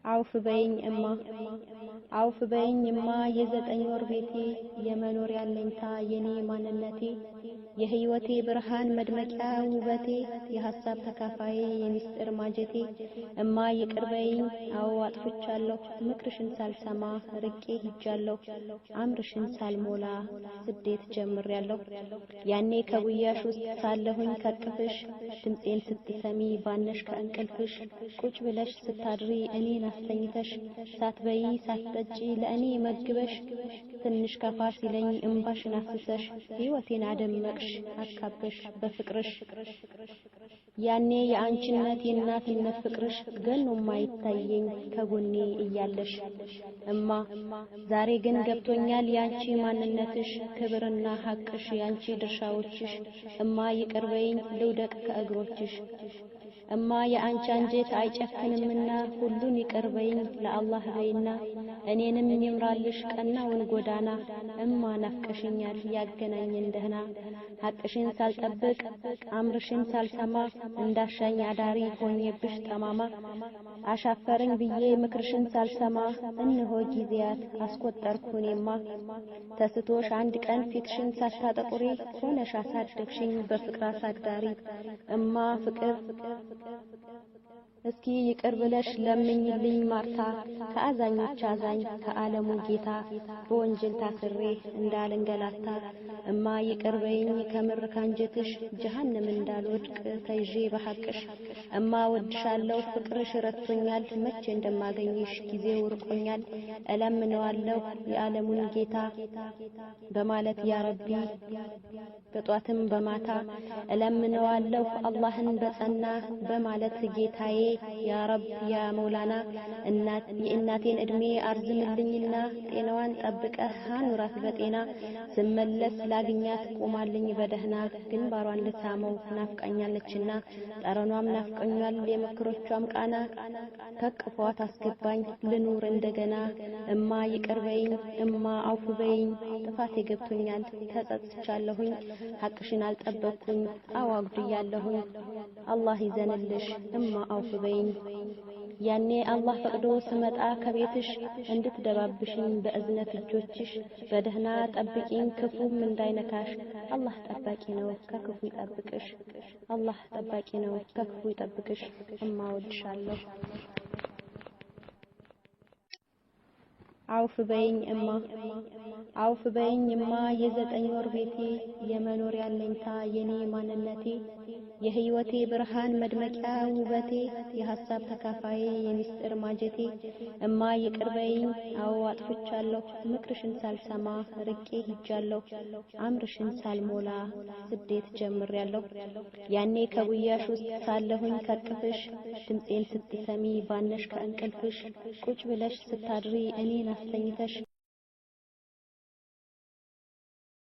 አውፍ በይኝ እማ አውፍ በይኝ እማ የዘጠኝ ወር ቤቴ የመኖር ያለኝታ የኔ ማንነቴ የህይወቴ ብርሃን መድመቂያ ውበቴ የሐሳብ ተካፋዬ የሚስጥር ማጀቴ እማ ይቅር በይኝ አዎ አጥፍቻለሁ ምክርሽን ሳልሰማ ርቄ ሂጃለሁ አምርሽን ሳልሞላ ስደት ጀምሬያለሁ ያኔ ከጉያሽ ውስጥ ሳለሁኝ ከቅፍሽ ድምጼን ስትሰሚ ባነሽ ከእንቅልፍሽ ቁጭ ብለሽ ስታድሪ እኔን አስተኝተሽ ሳትበይ ሳትጠጪ ለእኔ መግበሽ ትንሽ ከፋ ሲለኝ እንባሽን አፍሰሽ ህይወቴን አደመቅሽ አካበሽ በፍቅርሽ ያኔ የአንቺነት የእናትነት ፍቅርሽ ገኖ ማይታየኝ ከጎኔ እያለሽ እማ ዛሬ ግን ገብቶኛል ያንቺ ማንነትሽ ክብርና ሐቅሽ ያንቺ ድርሻዎችሽ እማ ይቅር በይኝ ልውደቅ ከእግሮችሽ እማ የአንቺ አንጀት አይጨክንምና ሁሉን ይቅር በይኝ ለአላህ በይና እኔንም ይምራልሽ ቀናውን ጎዳና እማ ናፍቀሽኛል ያገናኘን ደህና ሐቅሽን ሳልጠብቅ አምርሽን ሳልሰማ እንዳሻኝ አዳሪ ሆኜብሽ ጠማማ አሻፈረኝ ብዬ ምክርሽን ሳልሰማ እነሆ ጊዜያት አስቆጠርኩኔማ ተስቶሽ አንድ ቀን ፊትሽን ሳታጠቁሪ ሆነሽ አሳደግሽኝ በፍቅር አሳዳሪ እማ ፍቅር እስኪ ይቅር ብለሽ ለምኝልኝ ማርታ ከአዛኞች አዛኝ ከዓለሙ ጌታ በወንጀል ታስሬ እንዳልንገላታ እማ ይቅር በይኝ ከምር ካንጀትሽ ጀሃነም እንዳልወድቅ ተይዤ በሐቅሽ እማ ወድሻለሁ ፍቅርሽ ረድቶኛል መቼ እንደማገኝሽ ጊዜው ርቆኛል እለምነዋለሁ የዓለሙን ጌታ በማለት ያ ረቢ በጧትም በማታ እለምነዋለሁ አላህን በጸና በማለት ጌታዬ ያ ረብ ያ መውላና የእናቴን እድሜ አርዝምልኝና ጤናዋን ጠብቀህ አኑራት በጤና ስመለስ ላግኛት ቆማልኝ በደህና ግንባሯን ልሳመው ናፍቃኛለችና ጠረኗም ናፍቀኛል የምክሮቿም ቃና ከቅፏት አስገባኝ ልኑር እንደገና እማ ይቅር በይኝ እማ አውፍ በይኝ ጥፋቴ ገብቶኛል ተጸጽቻለሁኝ ሐቅሽን አልጠበቅኩኝ አዋግዱያለሁኝ አላህ ይዘንልሽ እማ አውፍ በይኝ ያኔ አላህ ፈቅዶ ስመጣ ከቤትሽ እንድትደባብሽኝ በእዝነት እጆችሽ በደህና ጠብቂኝ ክፉም እንዳይነካሽ አላህ ጠባቂ ነው ከክፉ ይጠብቅሽ አላህ ጠባቂ ነው ከክፉ ይጠብቅሽ እማ ወድሻለሁ አውፍ በይኝ እማ አውፍ በይኝ እማ የዘጠኝ ወር ቤቴ የመኖር ያለኝታ የኔ ማንነቴ የህይወቴ ብርሃን መድመቂያ ውበቴ የሐሳብ ተካፋዬ የሚስጥር ማጀቴ እማ ይቅር በይኝ አዎ አጥፍቻለሁ ምክርሽን ሳልሰማ ርቄ ሂጃለሁ አምርሽን ሳልሞላ ስደት ጀምሬያለሁ ያኔ ከጉያሽ ውስጥ ሳለሁኝ ከቅፍሽ ድምጼን ስትሰሚ ባነሽ ከእንቅልፍሽ ቁጭ ብለሽ ስታድሪ እኔን አስተኝተሽ